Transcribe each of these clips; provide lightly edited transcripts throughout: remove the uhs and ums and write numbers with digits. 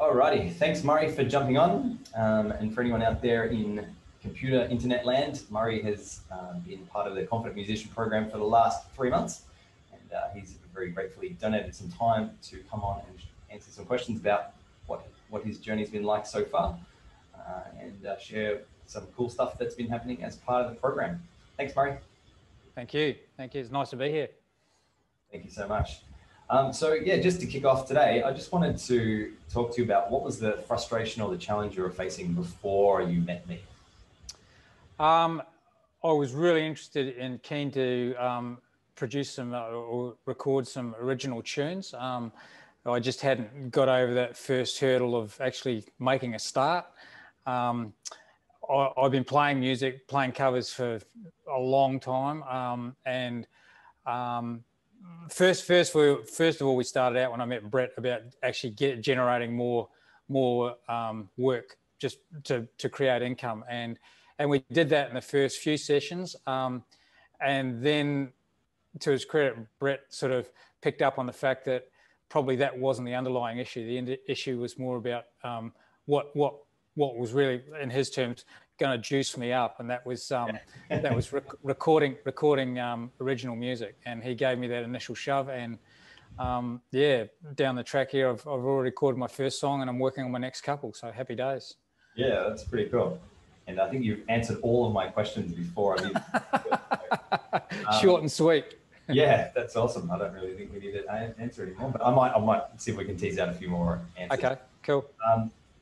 Alrighty, thanks Murray for jumping on. And for anyone out there in computer internet land, Murray has been part of the Confident Musician program for the last 3 months. And he's very gratefully donated some time to come on and answer some questions about what his journey's been like so far and share some cool stuff that's been happening as part of the program. Thanks, Murray. Thank you. Thank you. It's nice to be here. Thank you so much. So yeah, just to kick off today, I just wanted to talk to you about what was the frustration or the challenge you were facing before you met me? I was really interested and keen to produce some or record some original tunes. I just hadn't got over that first hurdle of actually making a start. I've been playing music, playing covers for a long time, First of all, we started out when I met Brett about actually generating more work just to create income, and we did that in the first few sessions, and then to his credit, Brett sort of picked up on the fact that probably that wasn't the underlying issue. The issue was more about what was really, in his terms, going to juice me up, and that was recording original music. And he gave me that initial shove, and yeah, down the track here, I've already recorded my first song, and I'm working on my next couple. So happy days. Yeah, that's pretty cool. And I think you've answered all of my questions before. Short and sweet. Yeah, that's awesome. I don't really think we need to answer anymore, but I might see if we can tease out a few more answers. Okay, cool.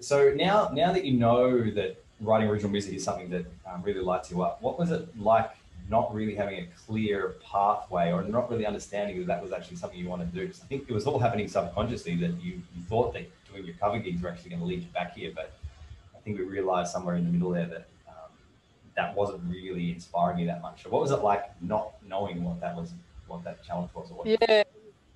So now that you know that writing original music is something that really lights you up, what was it like not really having a clear pathway or not really understanding that was actually something you wanted to do? Because I think it was all happening subconsciously, that you thought that doing your cover gigs were actually going to lead you back here, but I think we realized somewhere in the middle there that that wasn't really inspiring you that much. So what was it like not knowing what that challenge was? Or what yeah,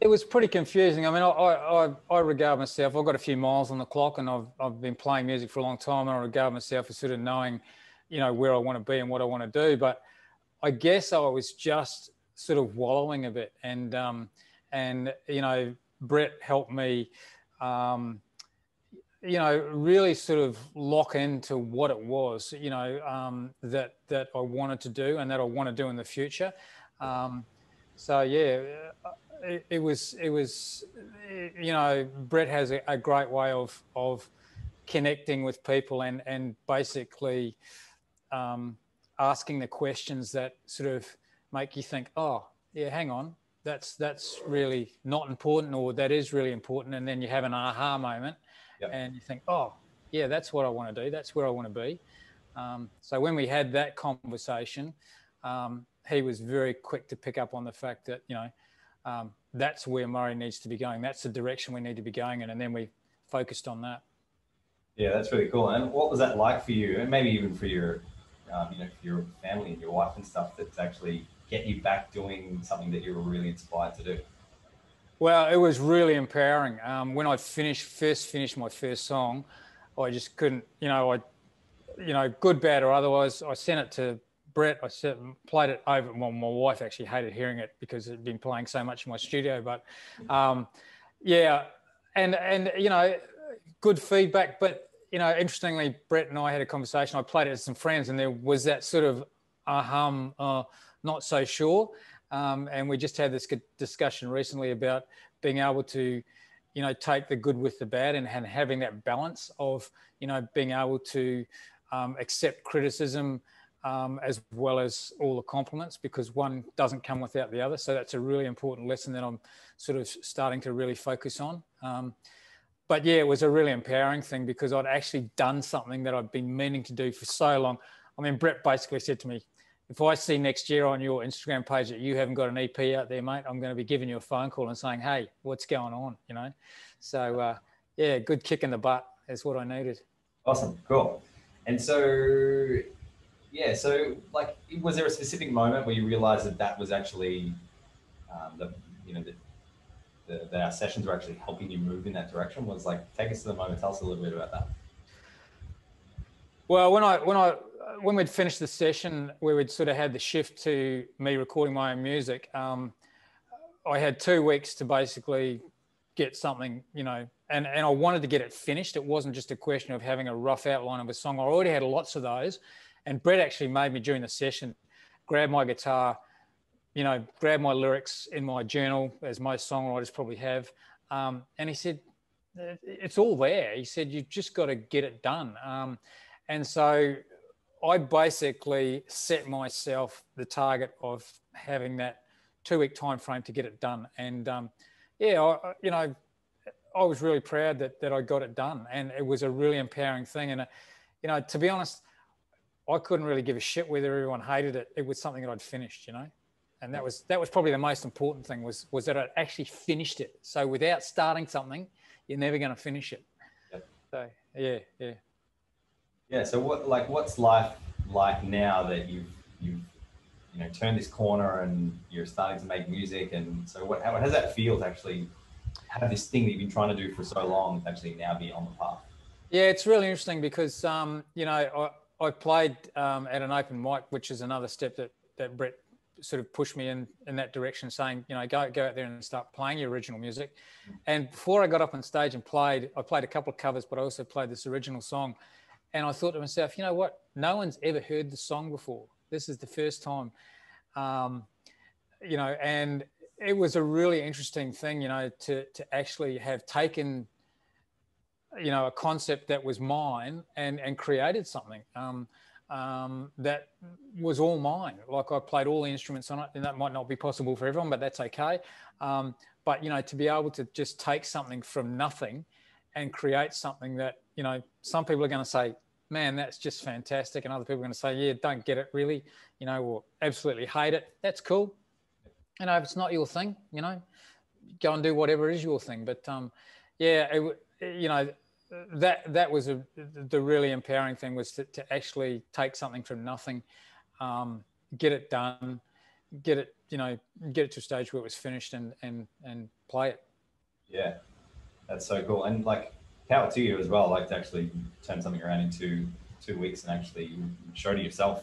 it was pretty confusing. I mean, I regard myself, I've got a few miles on the clock, and I've been playing music for a long time, and I regard myself as sort of knowing, where I want to be and what I want to do. But I guess I was just sort of wallowing a bit, and Brett helped me, really sort of lock into what it was, that I wanted to do and that I want to do in the future. So yeah, it was, Brett has a great way of connecting with people and basically asking the questions that sort of make you think, oh yeah, hang on, that's really not important, or that is really important. And then you have an aha moment. Yep. And you think, oh yeah, that's what I want to do. That's where I want to be. So when we had that conversation, he was very quick to pick up on the fact that, that's where Murray needs to be going. That's the direction we need to be going in. And then we focused on that. Yeah, that's really cool. And what was that like for you? And maybe even for your, for your family and your wife and stuff, that's actually get you back doing something that you were really inspired to do? Well, it was really empowering. When I first finished my first song, I just couldn't, good, bad, or otherwise, I sent it to Brett. Played it over. Well, my wife actually hated hearing it because it had been playing so much in my studio. But yeah, and good feedback. But interestingly, Brett and I had a conversation. I played it with some friends, and there was that sort of not so sure. And we just had this good discussion recently about being able to, take the good with the bad and having that balance of, being able to accept criticism as well as all the compliments, because one doesn't come without the other. So that's a really important lesson that I'm sort of starting to really focus on. But yeah, it was a really empowering thing because I'd actually done something that I'd been meaning to do for so long. I mean, Brett basically said to me, if I see next year on your Instagram page that you haven't got an EP out there, mate, I'm going to be giving you a phone call and saying, hey, what's going on, So, yeah, good kick in the butt is what I needed. Awesome. Cool. And so, yeah, so like, was there a specific moment where you realized that was actually that our sessions were actually helping you move in that direction? Was like, take us to the moment. Tell us a little bit about that. Well, when we'd finished the session where we'd sort of had the shift to me recording my own music, I had 2 weeks to basically get something, and I wanted to get it finished. It wasn't just a question of having a rough outline of a song. I already had lots of those, and Brett actually made me during the session grab my guitar, you know, grab my lyrics in my journal, as most songwriters probably have, and he said, "It's all there." He said, "You've just got to get it done." And so I basically set myself the target of having that 2-week time frame to get it done. And you know, I was really proud that I got it done, and it was a really empowering thing. And you know, to be honest, I couldn't really give a shit whether everyone hated it. It was something that I'd finished, you know, and that was probably the most important thing was that I'd actually finished it. So without starting something, you're never going to finish it. Yep. So yeah. So what's life like now that you've you know turned this corner and you're starting to make music? And so how does that feel to actually have this thing that you've been trying to do for so long actually now be on the path? Yeah, it's really interesting because you know, I played at an open mic, which is another step that Brett sort of pushed me in that direction, saying, you know, go out there and start playing your original music. And before I got up on stage and I played a couple of covers, but I also played this original song. And I thought to myself, you know what? No one's ever heard the song before. This is the first time, you know, and it was a really interesting thing, you know, to actually have taken, you know, a concept that was mine and created something that was all mine. Like I played all the instruments on it, and that might not be possible for everyone, but that's okay. But, you know, to be able to just take something from nothing and create something that, you know, some people are going to say, man, that's just fantastic. And other people are going to say, yeah, don't get it really, you know, or absolutely hate it. That's cool. You know, if it's not your thing, you know, go and do whatever is your thing. But yeah, you know, that was the really empowering thing, was to actually take something from nothing, get it done, get it, you know, get it to a stage where it was finished and play it. Yeah, that's so cool. And like, power to you as well, like to actually turn something around in 2 weeks and actually show to yourself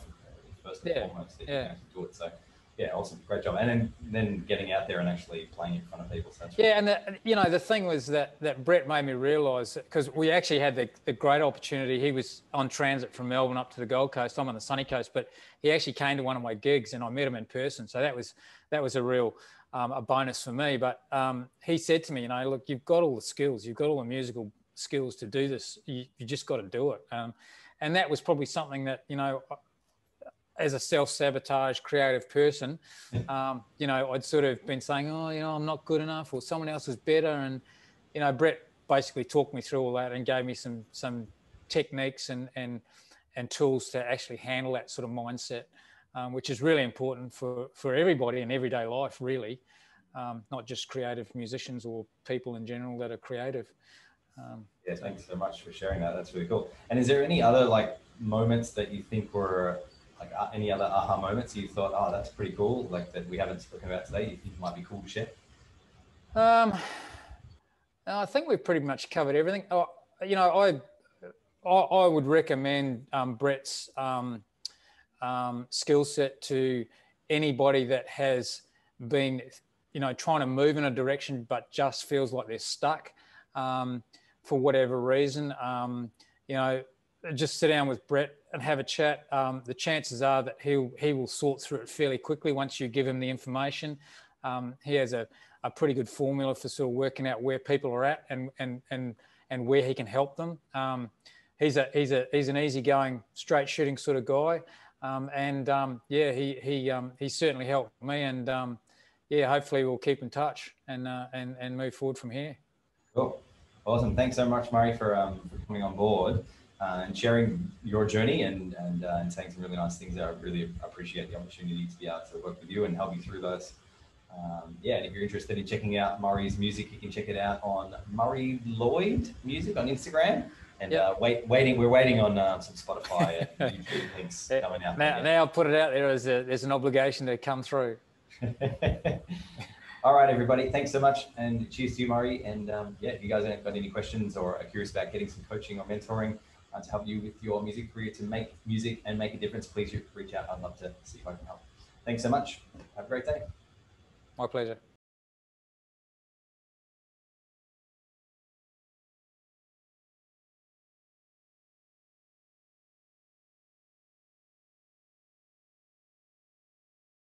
first and foremost that you can actually do it. So yeah, awesome, great job. And then getting out there and actually playing in front of people. So that's really and you know, the thing was that Brett made me realise, because we actually had the great opportunity. He was on transit from Melbourne up to the Gold Coast. I'm on the sunny coast, but he actually came to one of my gigs and I met him in person. So that was a real a bonus for me. But he said to me, you know, look, you've got all the skills, you've got all the musical skills to do this. You just got to do it. And that was probably something that, you know, as a self-sabotage creative person, you know, I'd sort of been saying, oh, you know, I'm not good enough, or someone else is better. And, you know, Brett basically talked me through all that and gave me some techniques and tools to actually handle that sort of mindset, which is really important for everybody in everyday life, really, not just creative musicians or people in general that are creative. Yeah, thanks so much for sharing that. That's really cool. And is there any other like moments that you think were like any other aha moments you thought, oh, that's pretty cool, like that we haven't spoken about today, you think might be cool to share? I think we've pretty much covered everything. Oh, you know, I would recommend Brett's skill set to anybody that has been, you know, trying to move in a direction but just feels like they're stuck for whatever reason. You know, just sit down with Brett and have a chat. The chances are that he will sort through it fairly quickly once you give him the information. He has a pretty good formula for sort of working out where people are at and where he can help them. He's an easygoing, straight shooting sort of guy, yeah, he certainly helped me, and yeah, hopefully we'll keep in touch and move forward from here. Cool, awesome. Thanks so much, Murray, for coming on board and sharing your journey and saying some really nice things there. I really appreciate the opportunity to be able to work with you and help you through those. Yeah, and if you're interested in checking out Murray's music, you can check it out on Murray Lloyd Music on Instagram. And we're waiting on some Spotify and YouTube links coming out. Now I'll put it out there as there's an obligation to come through. All right, everybody. Thanks so much, and cheers to you, Murray. And yeah, if you guys have got any questions or are curious about getting some coaching or mentoring to help you with your music career to make music and make a difference, please reach out. I'd love to see if I can help. Thanks so much. Have a great day. My pleasure.